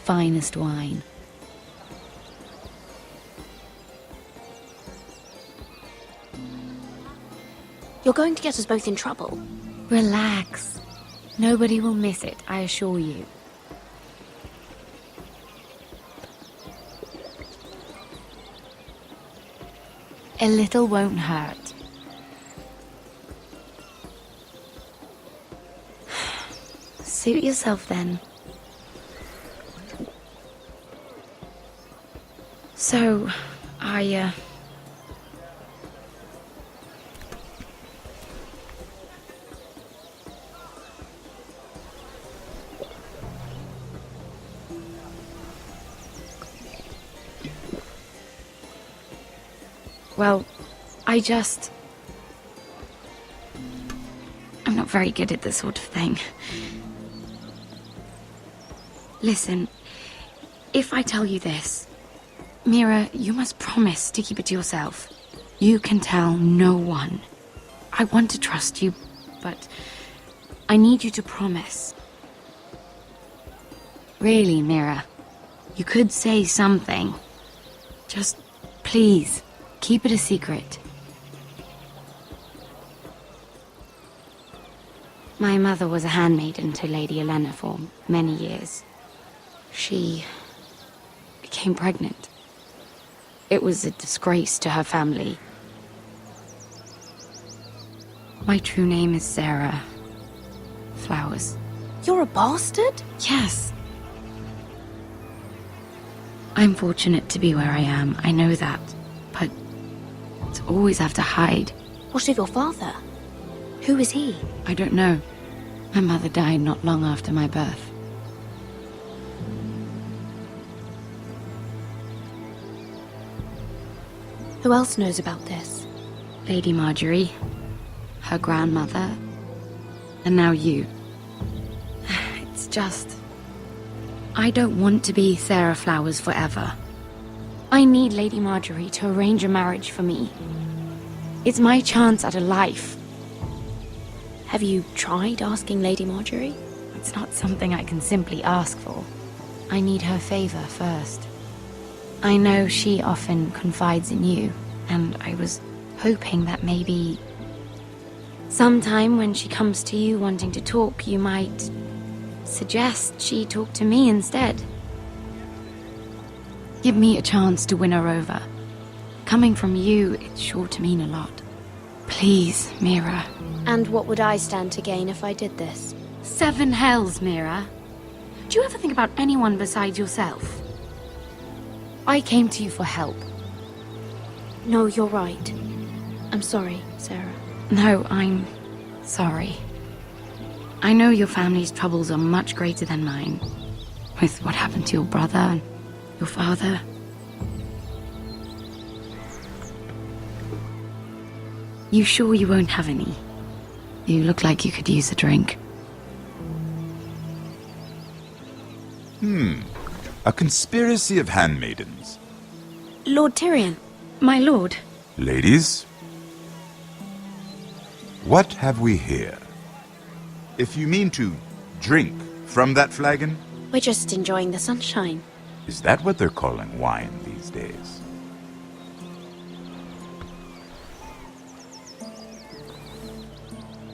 finest wine. You're going to get us both in trouble. Relax. Nobody will miss it, I assure you. A little won't hurt. Suit yourself then. So, Well, I'm not very good at this sort of thing. Listen, if I tell you this, Mira, you must promise to keep it to yourself. You can tell no one. I want to trust you, but I need you to promise. Really, Mira, you could say something. Just, please, keep it a secret. My mother was a handmaiden to Lady Elena for many years. She became pregnant. It was a disgrace to her family. My true name is Sarah Flowers. You're a bastard? Yes. I'm fortunate to be where I am, I know that. But to always have to hide. What of your father? Who is he? I don't know. My mother died not long after my birth. Who else knows about this? Lady Marjorie, her grandmother, and now you. It's just... I don't want to be Sarah Flowers forever. I need Lady Marjorie to arrange a marriage for me. It's my chance at a life. Have you tried asking Lady Marjorie? It's not something I can simply ask for. I need her favor first. I know she often confides in you, and I was hoping that maybe sometime when she comes to you wanting to talk, you might suggest she talk to me instead. Give me a chance to win her over. Coming from you, it's sure to mean a lot. Please, Mira. And what would I stand to gain if I did this? 7 hells, Mira. Do you ever think about anyone besides yourself? I came to you for help. No, you're right. I'm sorry, Sarah. No, I'm sorry. I know your family's troubles are much greater than mine. With what happened to your brother and your father. You sure you won't have any? You look like you could use a drink. A conspiracy of handmaidens. Lord Tyrion. My lord. Ladies, what have we here? If you mean to drink from that flagon, We're just enjoying the sunshine. is that what they're calling wine these days?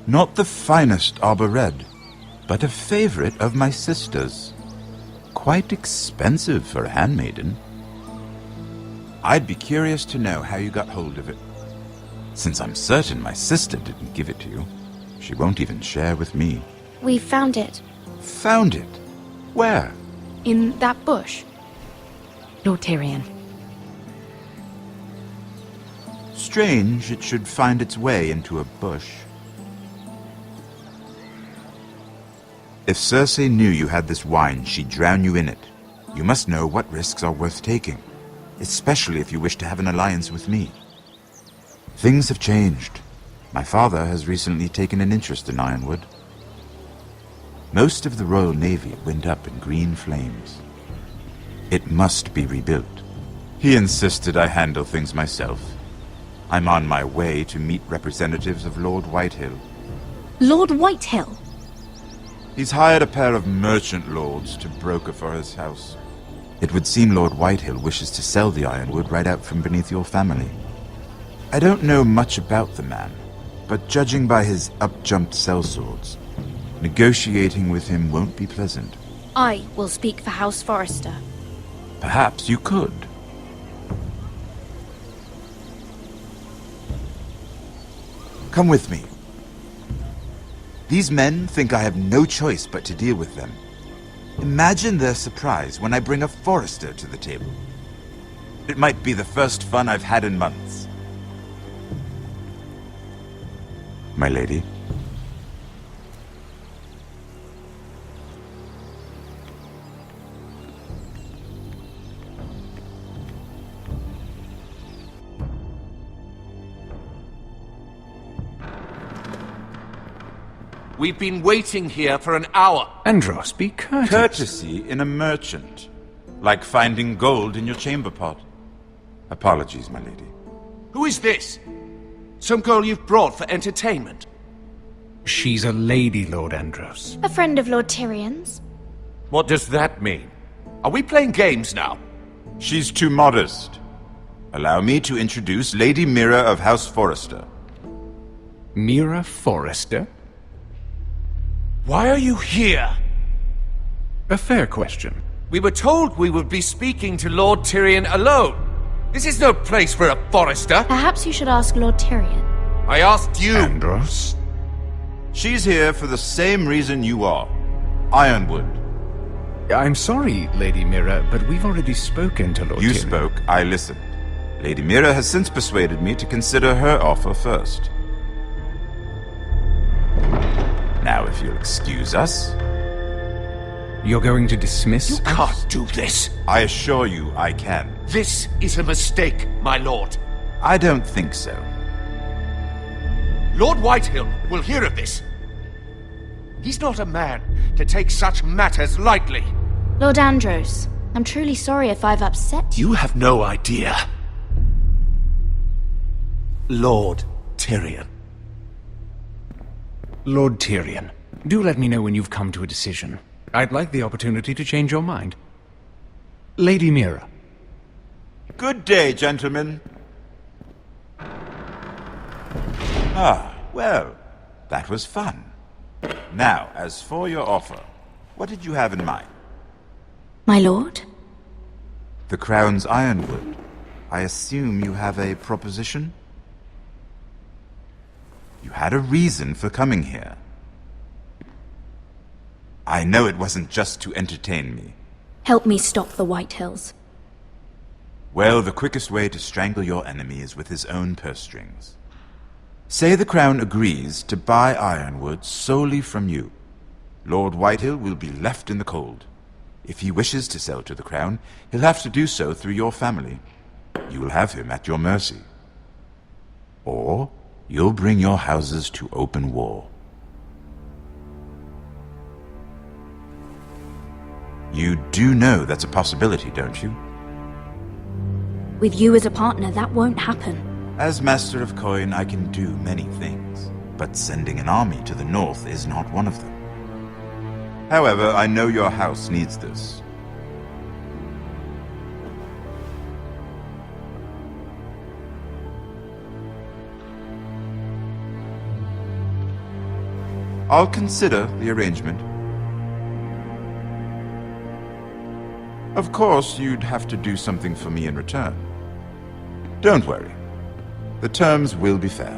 Not the finest arbor red, but a favorite of my sister's. Quite expensive for a handmaiden. I'd be curious to know how you got hold of it. Since I'm certain my sister didn't give it to you, she won't even share with me. We found it. Found it? Where? In that bush. Lord Tyrion. Strange it should find its way into a bush. If Cersei knew you had this wine, she'd drown you in it. You must know what risks are worth taking, especially if you wish to have an alliance with me. Things have changed. My father has recently taken an interest in Ironwood. Most of the Royal Navy went up in green flames. It must be rebuilt. He insisted I handle things myself. I'm on my way to meet representatives of Lord Whitehill. Lord Whitehill? He's hired a pair of merchant lords to broker for his house. It would seem Lord Whitehill wishes to sell the ironwood right out from beneath your family. I don't know much about the man, but judging by his up-jumped sellswords, negotiating with him won't be pleasant. I will speak for House Forrester. Perhaps you could. Come with me. These men think I have no choice but to deal with them. Imagine their surprise when I bring a Forrester to the table. It might be the first fun I've had in months. My lady. We've been waiting here for an hour. Andros, be courteous. Courtesy in a merchant. Like finding gold in your chamber pot. Apologies, my lady. Who is this? Some girl you've brought for entertainment? She's a lady, Lord Andros. A friend of Lord Tyrion's. What does that mean? Are we playing games now? She's too modest. Allow me to introduce Lady Mira of House Forrester. Mira Forrester? Why are you here? A fair question. We were told we would be speaking to Lord Tyrion alone. This is no place for a Forrester. Perhaps you should ask Lord Tyrion. I asked you. Andros? She's here for the same reason you are. Ironwood. I'm sorry, Lady Mira, but we've already spoken to Lord You Tyrion. spoke, I listened. Lady Mira has since persuaded me to consider her offer first. Now, if you'll excuse us... You're going to dismiss You us? can't do this. I assure you I can. This is a mistake, my lord. I don't think so. Lord Whitehill will hear of this. He's not a man to take such matters lightly. Lord Andros, I'm truly sorry if I've upset you. You have no idea. Lord Tyrion. Lord Tyrion, do let me know when you've come to a decision. I'd like the opportunity to change your mind. Lady Mira. Good day, gentlemen. Ah, well, that was fun. Now, as for your offer, what did you have in mind? My lord? The Crown's ironwood. I assume you have a proposition? You had a reason for coming here. I know it wasn't just to entertain me. Help me stop the Whitehills. Well, the quickest way to strangle your enemy is with his own purse strings. Say the Crown agrees to buy ironwood solely from you. Lord Whitehill will be left in the cold. If he wishes to sell to the Crown, he'll have to do so through your family. You will have him at your mercy. Or you'll bring your houses to open war. You do know that's a possibility, don't you? With you as a partner, that won't happen. As Master of Coin, I can do many things, but sending an army to the north is not one of them. However, I know your house needs this. I'll consider the arrangement. Of course, you'd have to do something for me in return. Don't worry. The terms will be fair.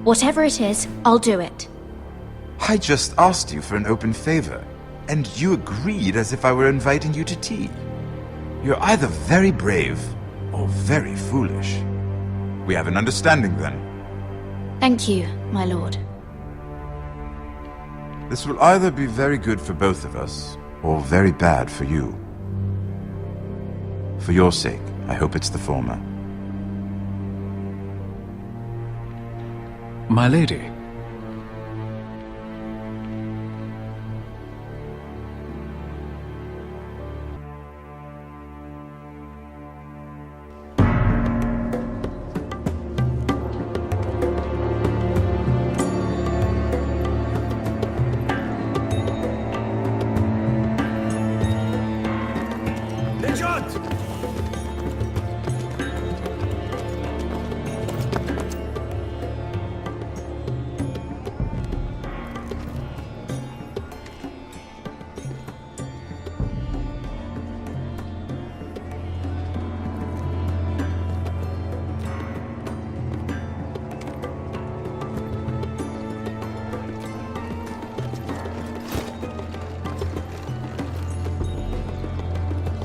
Whatever it is, I'll do it. I just asked you for an open favor, and you agreed as if I were inviting you to tea. You're either very brave or very foolish. We have an understanding then. Thank you, my lord. This will either be very good for both of us, or very bad for you. For your sake, I hope it's the former. My lady.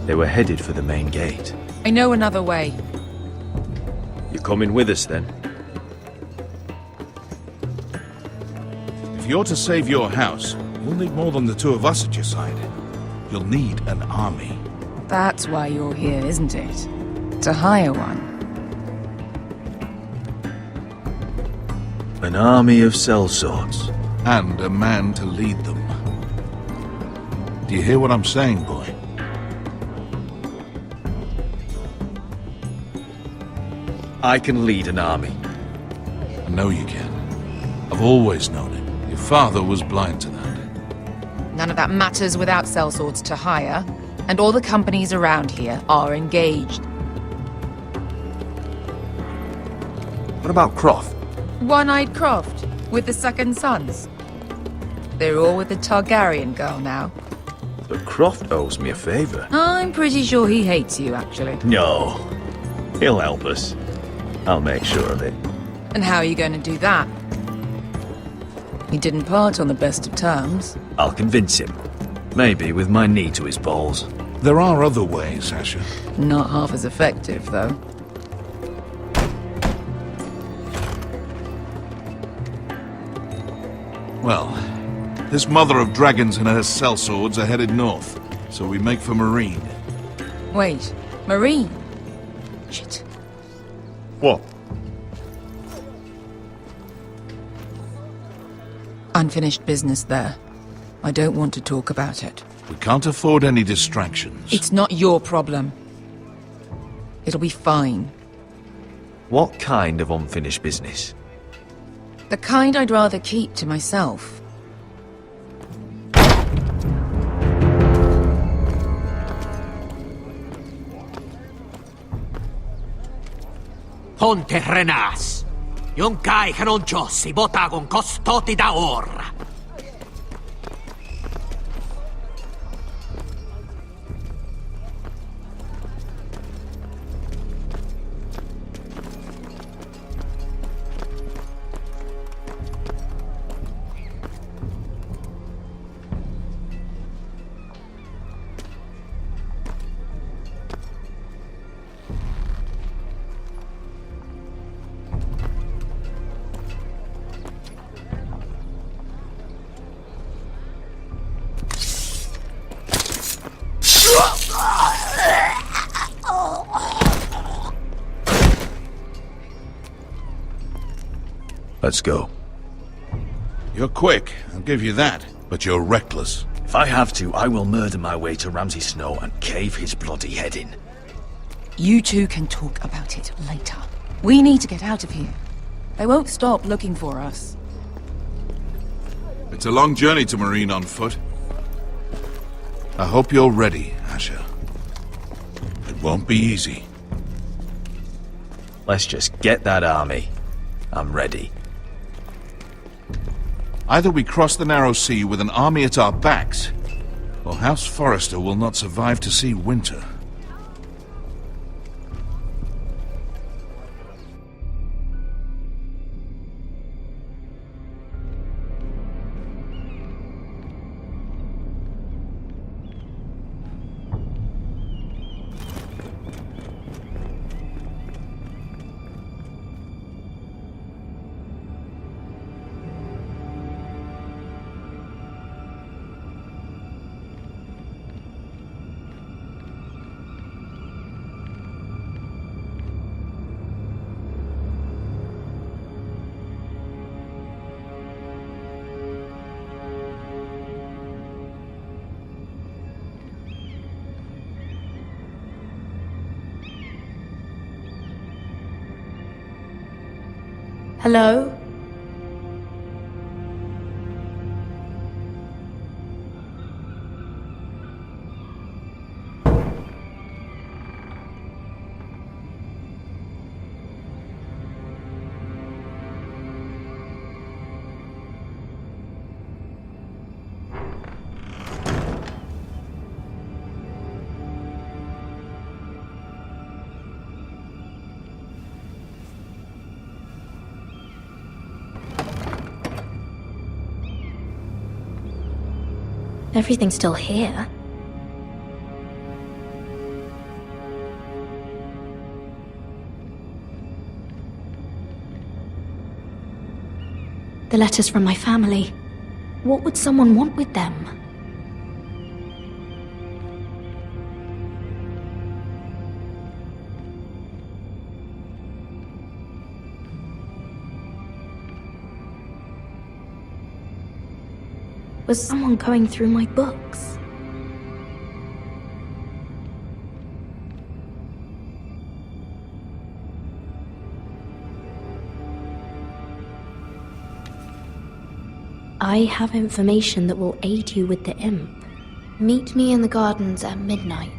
They were headed for the main gate. I know another way. You coming with us then? If you're to save your house, you'll need more than the two of us at your side. You'll need an army. That's why you're here, isn't it? To hire one. An army of sellswords. And a man to lead them. Do you hear what I'm saying, boy? I can lead an army. I know you can. I've always known it. Your father was blind to that. None of that matters without sellswords to hire, and all the companies around here are engaged. What about Croft? One-Eyed Croft, with the second sons. They're all with the Targaryen girl now. But Croft owes me a favor. I'm pretty sure he hates you, actually. No. He'll help us. I'll make sure of it. And how are you going to do that? He didn't part on the best of terms. I'll convince him. Maybe with my knee to his balls. There are other ways, Asher. Not half as effective, though. Well, this mother of dragons and her sellswords are headed north, so we make for Marine. Wait, Marine? Shit. What? Unfinished business there. I don't want to talk about it. We can't afford any distractions. It's not your problem. It'll be fine. What kind of unfinished business? The kind I'd rather keep to myself. Ponte Renas. Yung kai kanoncho si botagon kostoti da ora. Let's go. You're quick, I'll give you that. But you're reckless. If I have to, I will murder my way to Ramsay Snow and cave his bloody head in. You two can talk about it later. We need to get out of here. They won't stop looking for us. It's a long journey to Marine on foot. I hope you're ready, Asher. It won't be easy. Let's just get that army. I'm ready. Either we cross the narrow sea with an army at our backs, or House Forrester will not survive to see winter. Hello? Everything's still here. The letters from my family. What would someone want with them? Was someone going through my books? I have information that will aid you with the imp. Meet me in the gardens at midnight.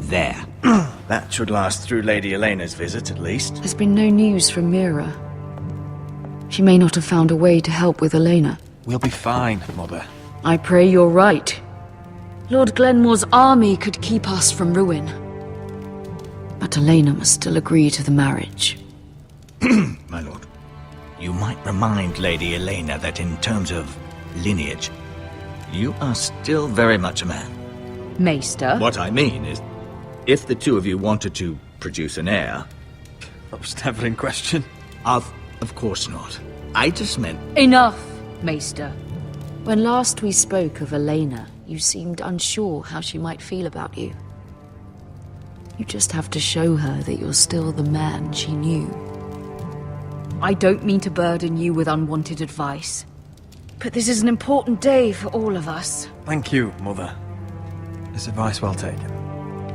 There. That should last through Lady Elena's visit, at least. There's been no news from Mira. She may not have found a way to help with Elena. We'll be fine, Mother. I pray you're right. Lord Glenmore's army could keep us from ruin. But Elena must still agree to the marriage. My lord. You might remind Lady Elena that in terms of lineage, you are still very much a man. Maester? What I mean is, if the two of you wanted to produce an heir... That was never in question. Of course not. I just meant... Enough, Maester. When last we spoke of Elena, you seemed unsure how she might feel about you. You just have to show her that you're still the man she knew. I don't mean to burden you with unwanted advice, but this is an important day for all of us. Thank you, Mother. This advice well taken.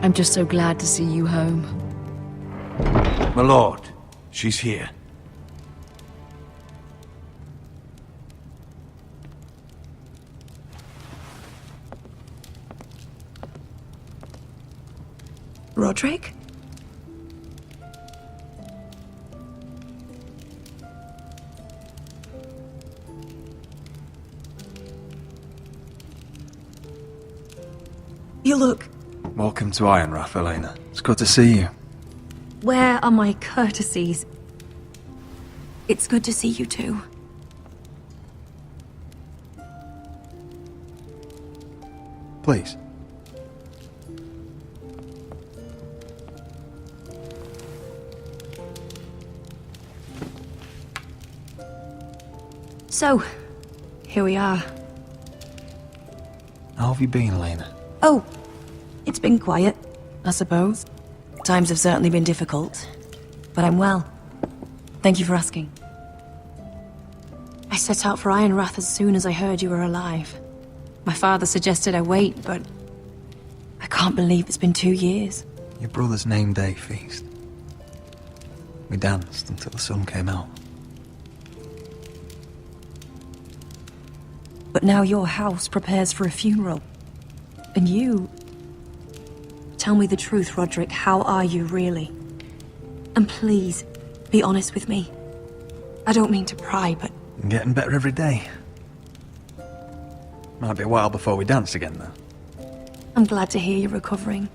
I'm just so glad to see you home. My lord, she's here. Roderick? You look... Welcome to Ironrath, Elena. It's good to see you. Where are my courtesies? It's good to see you too. Please. So, here we are. How have you been, Elena? Oh, it's been quiet, I suppose. Times have certainly been difficult, but I'm well. Thank you for asking. I set out for Ironrath as soon as I heard you were alive. My father suggested I wait, but I can't believe it's been 2 years. Your brother's name day feast. We danced until the sun came out. But now your house prepares for a funeral. And you... Tell me the truth, Roderick. How are you, really? And please, be honest with me. I don't mean to pry, but... I'm getting better every day. Might be a while before we dance again, though. I'm glad to hear you're recovering.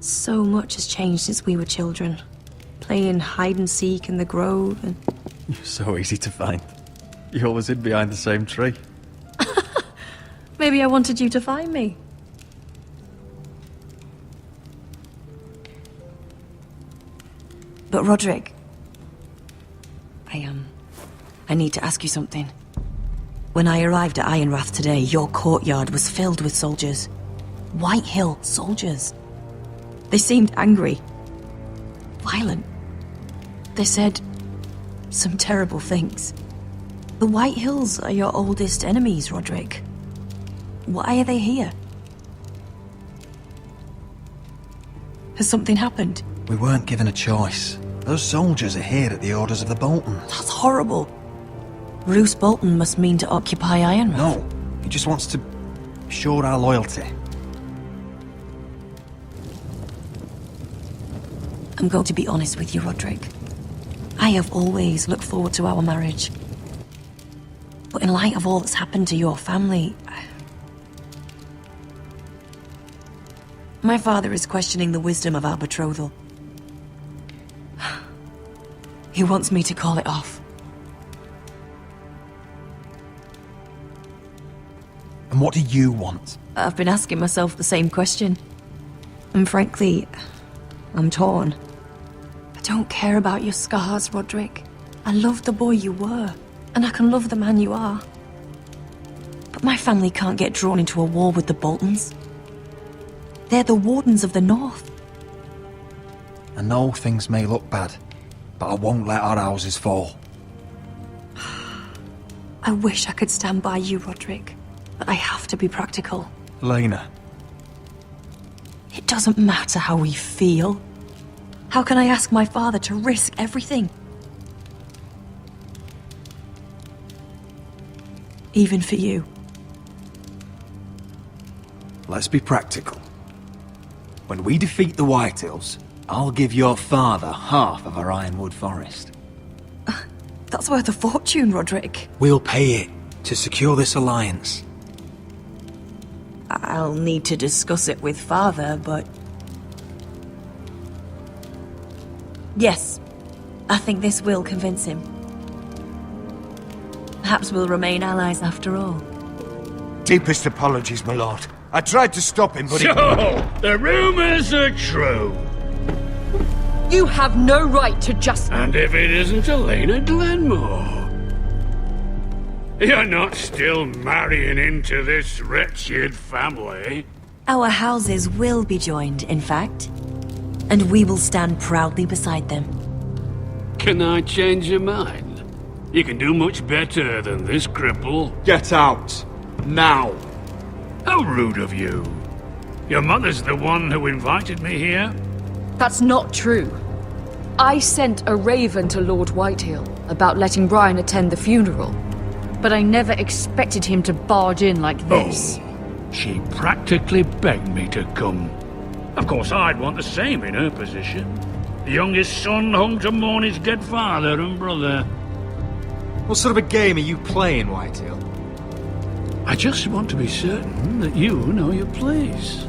So much has changed since we were children. Playing hide-and-seek in the grove and... You're so easy to find. You always hid behind the same tree. Maybe I wanted you to find me. But Roderick... I need to ask you something. When I arrived at Ironrath today, your courtyard was filled with soldiers. White Hill soldiers. They seemed angry. Violent. They said some terrible things. The White Hills are your oldest enemies, Roderick. Why are they here? Has something happened? We weren't given a choice. Those soldiers are here at the orders of the Boltons. That's horrible. Roose Bolton must mean to occupy Ironrath. No, he just wants to assure our loyalty. I'm going to be honest with you, Roderick. I have always looked forward to our marriage. But in light of all that's happened to your family... My father is questioning the wisdom of our betrothal. He wants me to call it off. And what do you want? I've been asking myself the same question. And frankly, I'm torn. I don't care about your scars, Roderick. I love the boy you were, and I can love the man you are. But my family can't get drawn into a war with the Boltons. They're the Wardens of the North. I know things may look bad, but I won't let our houses fall. I wish I could stand by you, Roderick, but I have to be practical. Elena. It doesn't matter how we feel. How can I ask my father to risk everything? Even for you. Let's be practical. When we defeat the Whitehills, I'll give your father half of our Ironwood forest. That's worth a fortune, Roderick. We'll pay it to secure this alliance. I'll need to discuss it with father, but... Yes, I think this will convince him. Perhaps we'll remain allies after all. Deepest apologies, my lord. I tried to stop him, but So, the rumors are true. You have no right to just... And if it isn't Elena Glenmore? You're not still marrying into this wretched family? Our houses will be joined, in fact. And we will stand proudly beside them. Can I change your mind? You can do much better than this cripple. Get out. Now. How rude of you. Your mother's the one who invited me here? That's not true. I sent a raven to Lord Whitehill about letting Brian attend the funeral. But I never expected him to barge in like this. Oh, she practically begged me to come. Of course, I'd want the same in her position. The youngest son home to mourn his dead father and brother. What sort of a game are you playing, Whitehill? I just want to be certain that you know your place.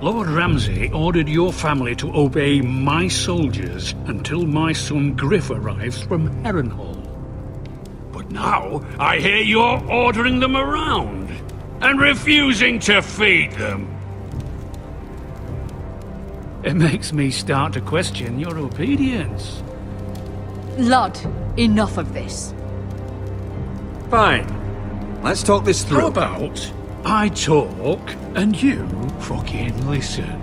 Lord Ramsay ordered your family to obey my soldiers until my son Griff arrives from Harrenhal. But now I hear you're ordering them around and refusing to feed them. It makes me start to question your obedience. Lud, enough of this. Fine. Let's talk this through. How about I talk and you fucking listen?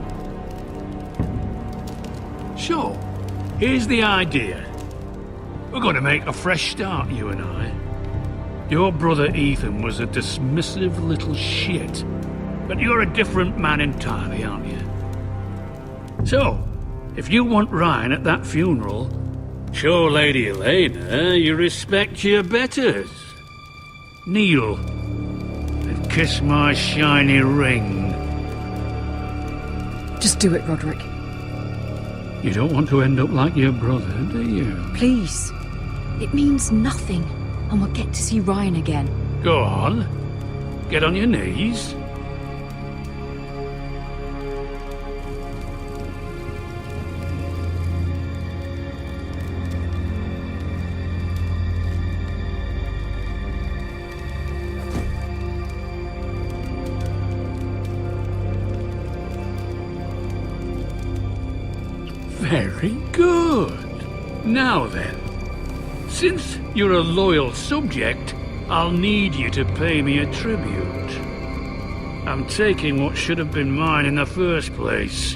So, here's the idea. We're going to make a fresh start, you and I. Your brother Ethan was a dismissive little shit, but you're a different man entirely, aren't you? So, if you want Ryan at that funeral, show Lady Elena you respect your betters. Kneel and kiss my shiny ring. Just do it, Roderick. You don't want to end up like your brother, do you? Please. It means nothing, and we'll get to see Ryan again. Go on. Get on your knees. Very good. Now then, since you're a loyal subject, I'll need you to pay me a tribute. I'm taking what should have been mine in the first place.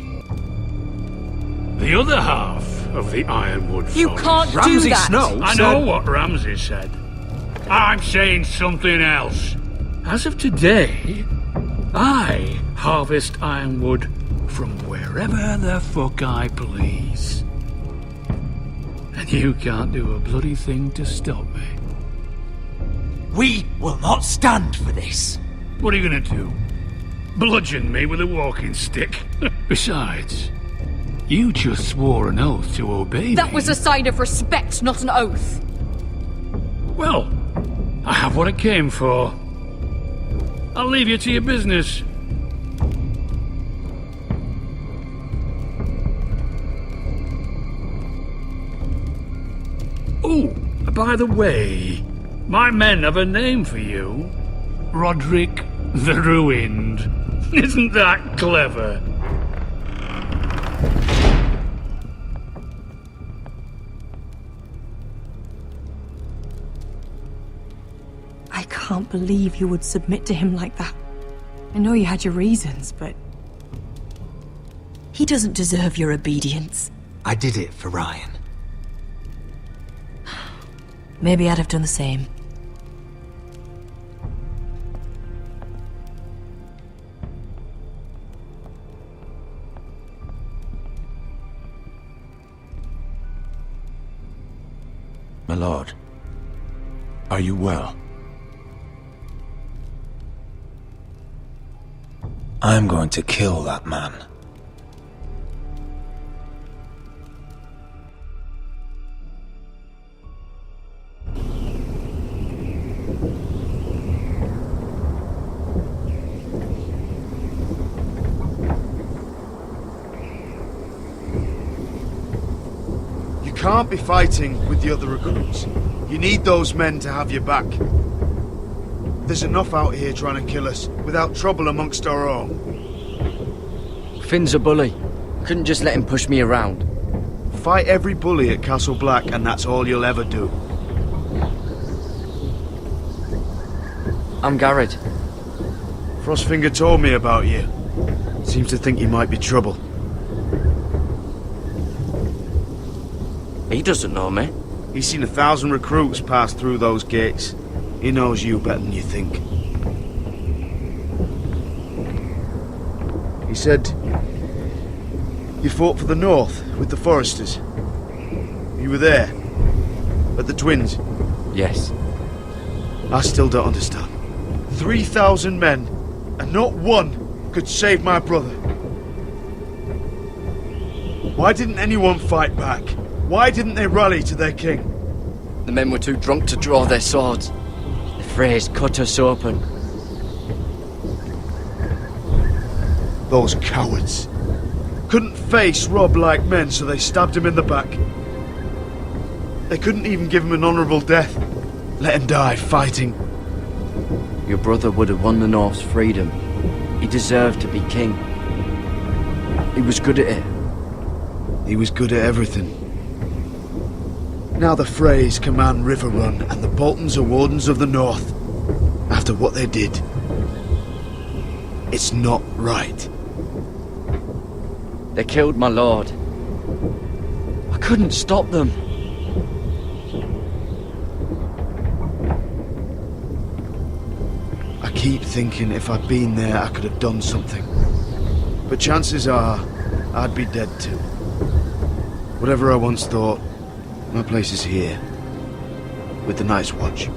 The other half of the Ironwood Forest. You can't do that! Snow I know what Ramsay said. I'm saying something else. As of today, I harvest ironwood from wherever the fuck I please. And you can't do a bloody thing to stop me. We will not stand for this. What are you gonna do? Bludgeon me with a walking stick? Besides, you just swore an oath to obey me. That was a sign of respect, not an oath. Well, I have what I came for. I'll leave you to your business. Oh, by the way, my men have a name for you. Roderick the Ruined. Isn't that clever? I can't believe you would submit to him like that. I know you had your reasons, but... he doesn't deserve your obedience. I did it for Ryan. Maybe I'd have done the same. My lord, are you well? I'm going to kill that man. You can't be fighting with the other recruits. You need those men to have your back. There's enough out here trying to kill us, without trouble amongst our own. Finn's a bully. Couldn't just let him push me around. Fight every bully at Castle Black, and that's all you'll ever do. I'm Garrett. Frostfinger told me about you. Seems to think you might be trouble. He doesn't know me. He's seen 1,000 recruits pass through those gates. He knows you better than you think. He said you fought for the North with the Foresters. You were there, at the Twins. Yes. I still don't understand. 3,000 men, and not one could save my brother. Why didn't anyone fight back? Why didn't they rally to their king? The men were too drunk to draw their swords. The Freys cut us open. Those cowards. Couldn't face Rob like men, so they stabbed him in the back. They couldn't even give him an honourable death. Let him die fighting. Your brother would have won the North's freedom. He deserved to be king. He was good at it. He was good at everything. Now the Freys command Riverrun, and the Boltons are Wardens of the North. After what they did. It's not right. They killed my lord. I couldn't stop them. I keep thinking if I'd been there, I could have done something. But chances are, I'd be dead too. Whatever I once thought, my place is here. With the Night's Watch.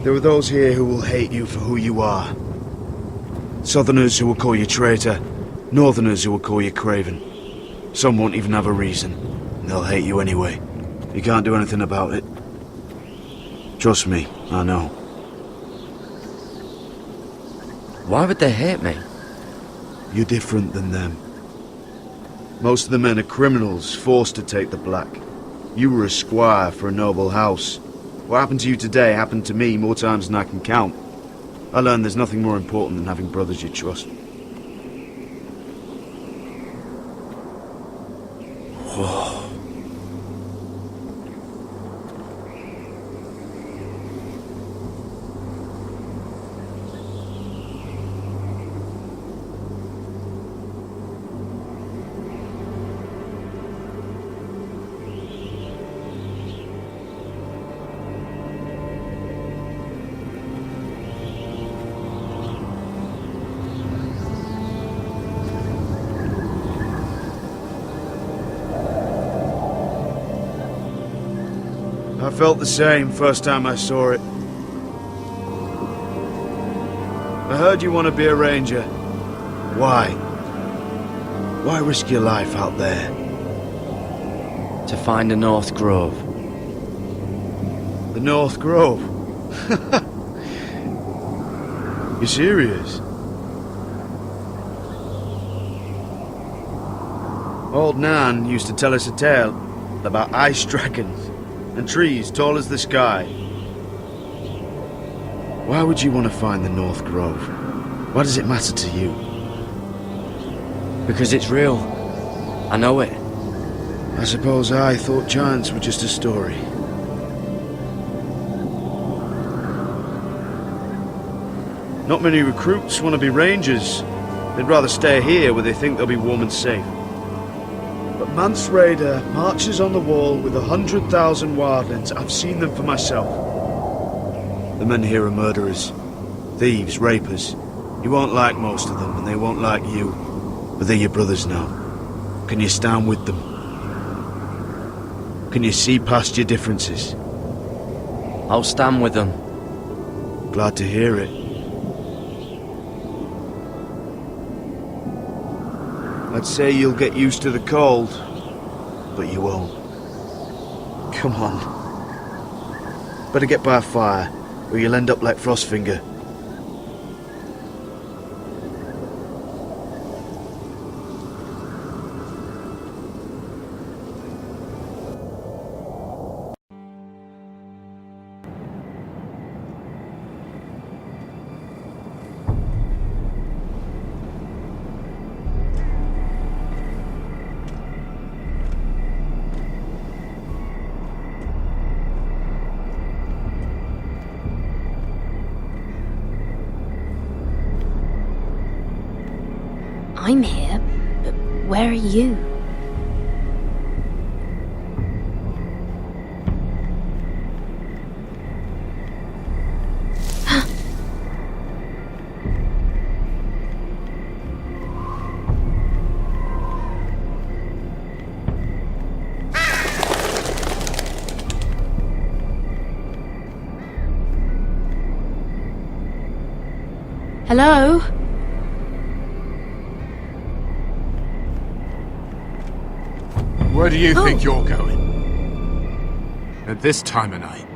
There are those here who will hate you for who you are. Southerners who will call you traitor, Northerners who will call you craven. Some won't even have a reason, and they'll hate you anyway. You can't do anything about it. Trust me, I know. Why would they hate me? You're different than them. Most of the men are criminals, forced to take the black. You were a squire for a noble house. What happened to you today happened to me more times than I can count. I learned there's nothing more important than having brothers you trust. Whoa. I felt the same first time I saw it. I heard you want to be a ranger. Why? Why risk your life out there? To find the North Grove. The North Grove? You serious? Old Nan used to tell us a tale about ice dragons and trees tall as the sky. Why would you want to find the North Grove? Why does it matter to you? Because it's real. I know it. I suppose I thought giants were just a story. Not many recruits want to be rangers. They'd rather stay here where they think they'll be warm and safe. But Mance Rayder marches on the wall with 100,000 wildlings. I've seen them for myself. The men here are murderers, thieves, rapers. You won't like most of them, and they won't like you. But they're your brothers now. Can you stand with them? Can you see past your differences? I'll stand with them. Glad to hear it. I'd say you'll get used to the cold, but you won't. Come on. Better get by a fire, or you'll end up like Frostfinger. I'm here, but where are you? Hello? Where do you think you're going? At this time of night?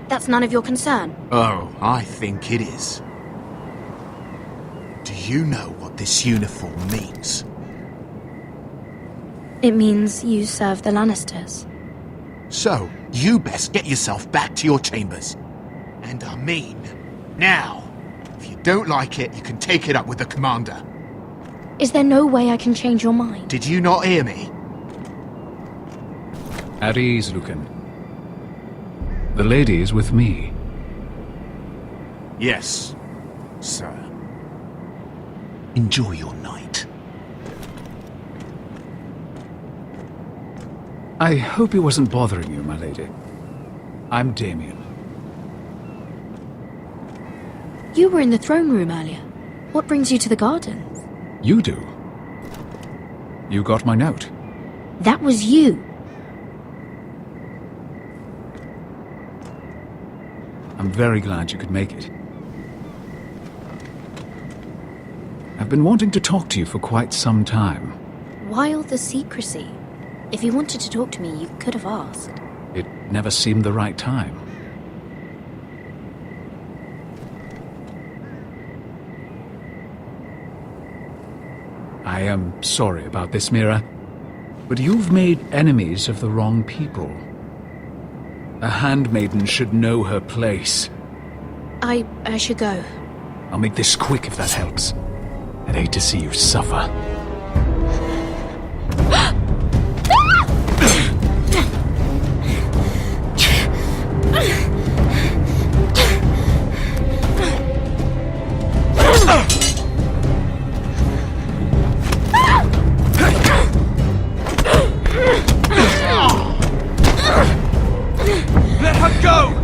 That's none of your concern. Oh, I think it is. Do you know what this uniform means? It means you serve the Lannisters. So, you best get yourself back to your chambers. And I mean, now. If you don't like it, you can take it up with the commander. Is there no way I can change your mind? Did you not hear me? At ease, Lucan. The lady is with me. Yes, sir. Enjoy your night. I hope it wasn't bothering you, my lady. I'm Damien. You were in the throne room earlier. What brings you to the gardens? You do. You got my note. That was you. I'm very glad you could make it. I've been wanting to talk to you for quite some time. Why all the secrecy? If you wanted to talk to me, you could have asked. It never seemed the right time. I am sorry about this, Mira, but you've made enemies of the wrong people. A handmaiden should know her place. I should go. I'll make this quick if that helps. I'd hate to see you suffer. Let her go!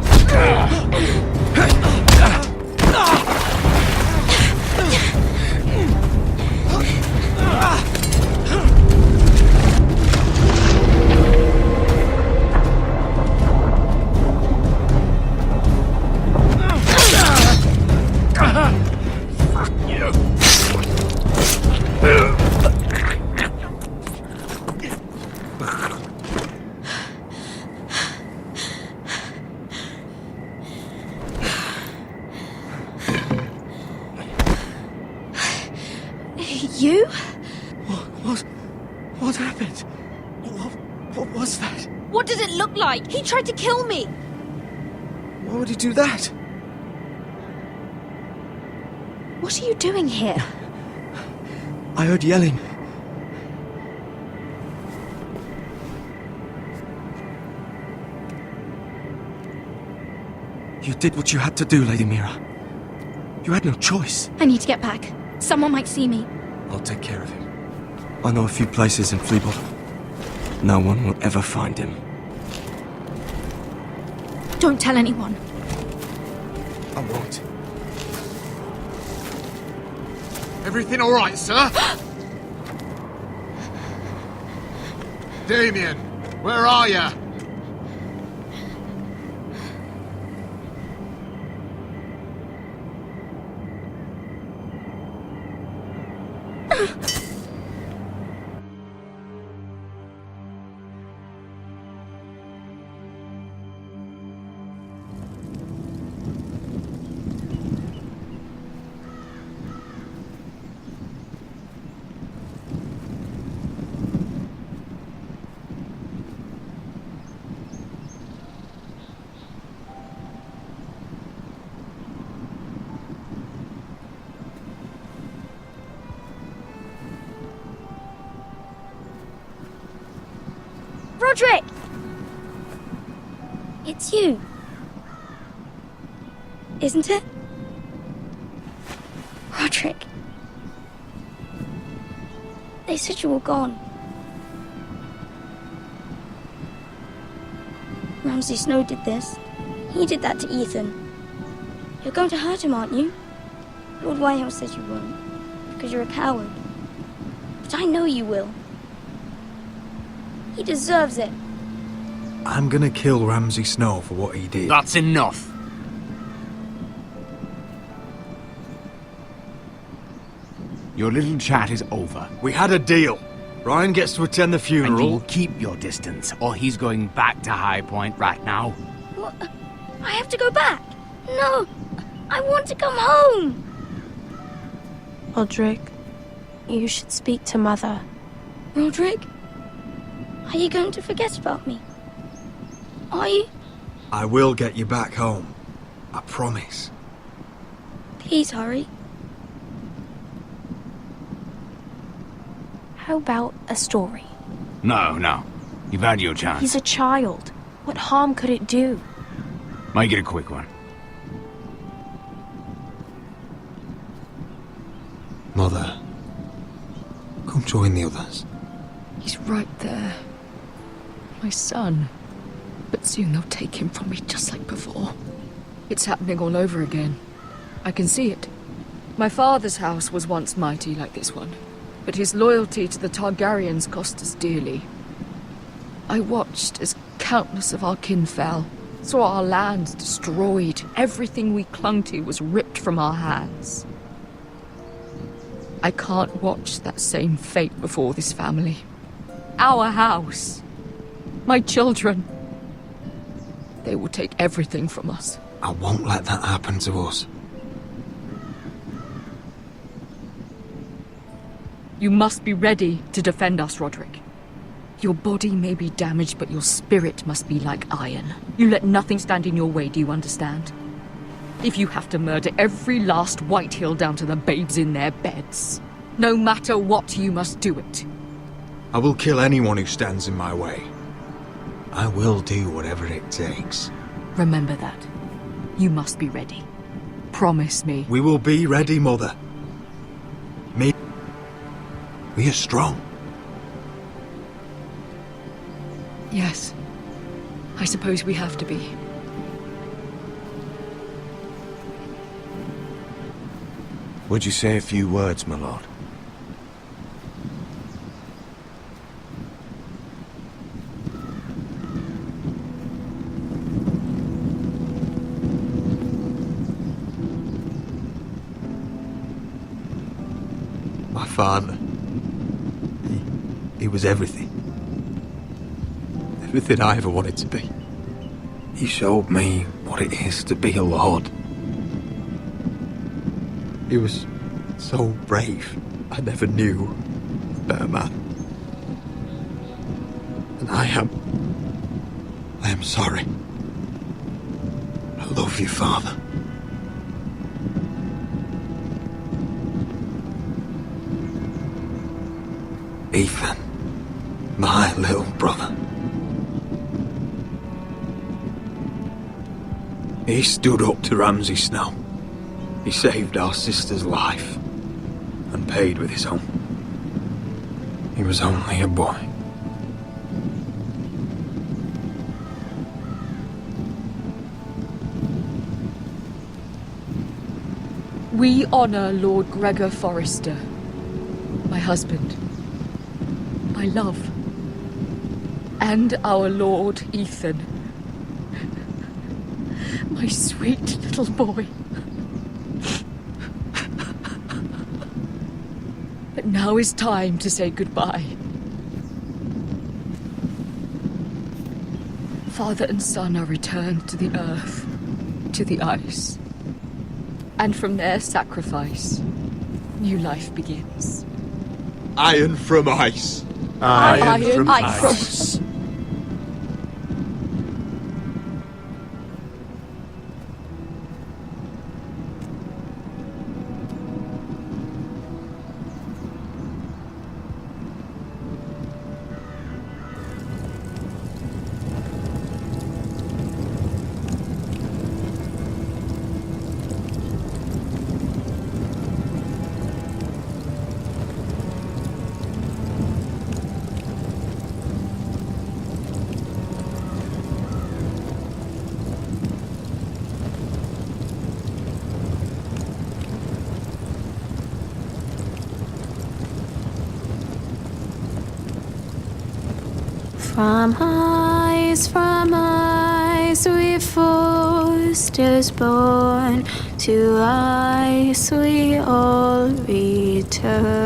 What was that? What does it look like? He tried to kill me! Why would he do that? What are you doing here? I heard yelling. You did what you had to do, Lady Mira. You had no choice. I need to get back. Someone might see me. I'll take care of him. I know a few places in Fleabottom. No one will ever find him. Don't tell anyone. I won't. Everything all right, sir? Damien, where are you? Roderick! It's you. Isn't it? Roderick. They said you were gone. Ramsay Snow did this. He did that to Ethan. You're going to hurt him, aren't you? Lord Whitehouse says you won't, because you're a coward. But I know you will. He deserves it. I'm gonna kill Ramsay Snow for what he did. That's enough. Your little chat is over. We had a deal. Ryan gets to attend the funeral. And you will keep your distance, or he's going back to High Point right now. What? I have to go back. No, I want to come home. Roderick, you should speak to Mother. Roderick? Are you going to forget about me? Are you? I will get you back home. I promise. Please hurry. How about a story? No. You've had your chance. He's a child. What harm could it do? Make it a quick one. Mother, come join the others. He's right there. My son. But soon they'll take him from me just like before. It's happening all over again. I can see it. My father's house was once mighty like this one, but his loyalty to the Targaryens cost us dearly. I watched as countless of our kin fell, saw our lands destroyed, everything we clung to was ripped from our hands. I can't watch that same fate before this family. Our house. My children. They will take everything from us. I won't let that happen to us. You must be ready to defend us, Roderick. Your body may be damaged, but your spirit must be like iron. You let nothing stand in your way, do you understand? If you have to murder every last Whitehill down to the babes in their beds, no matter what, you must do it. I will kill anyone who stands in my way. I will do whatever it takes. Remember that. You must be ready. Promise me. We will be ready, Mother. We are strong. Yes. I suppose we have to be. Would you say a few words, my lord? My father. He was everything. Everything I ever wanted to be. He showed me what it is to be a lord. He was so brave. I never knew a better man. And I am sorry. I love you, Father. Ethan, my little brother. He stood up to Ramsay Snow. He saved our sister's life and paid with his own. He was only a boy. We honor Lord Gregor Forrester, my husband, my love, and our Lord Ethan, my sweet little boy. But now is time to say goodbye. Father and son are returned to the earth, to the ice. And from their sacrifice, new life begins. Iron from ice. Iron from ice. From ice we foresters born, to ice we all return.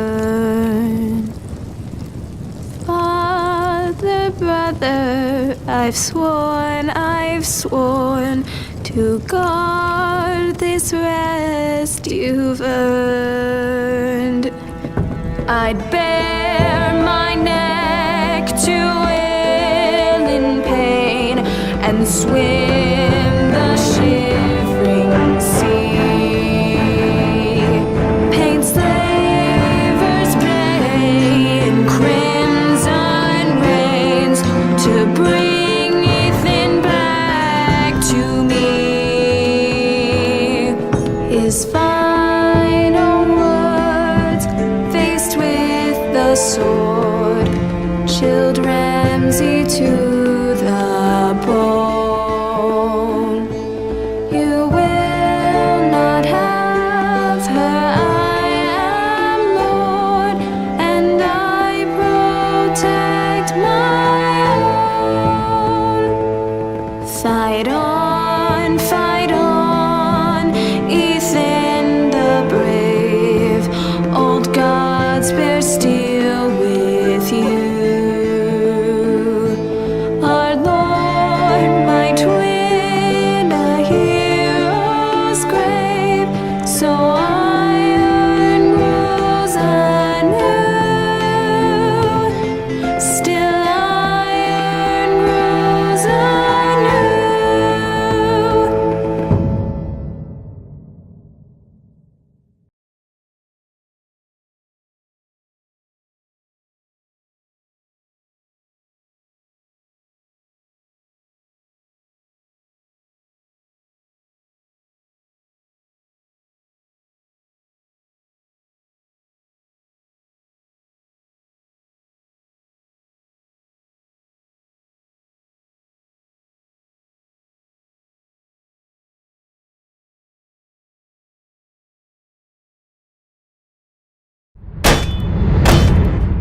Father, brother, I've sworn to guard this rest you've earned. I'd bare my neck to and swim the shivering sea. Paint slavers play in crimson rains to bring Ethan back to me. His final words, faced with the sword, chilled Ramsay to the bone. You will not have her. I am Lord, and I protect my own. Fight on, Ethan the brave. Old gods bear steel with you.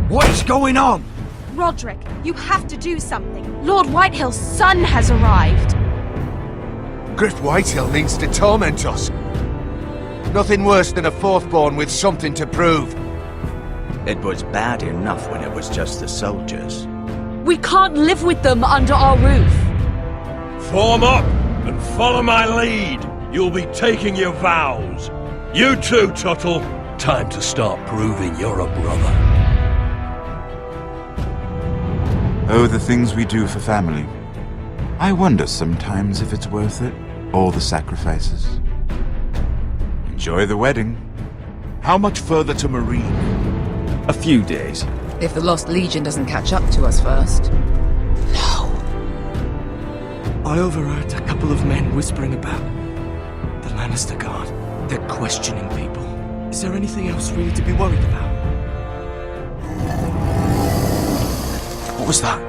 What is going on? Roderick, you have to do something. Lord Whitehill's son has arrived. Griff Whitehill means to torment us. Nothing worse than a fourthborn with something to prove. It was bad enough when it was just the soldiers. We can't live with them under our roof. Form up and follow my lead. You'll be taking your vows. You too, Tuttle. Time to start proving you're a brother. Oh, the things we do for family. I wonder sometimes if it's worth it, all the sacrifices. Enjoy the wedding. How much further to Marine? A few days. If the Lost Legion doesn't catch up to us first. I overheard a couple of men whispering about the Lannister Guard. They're questioning people. Is there anything else really to be worried about? What was that?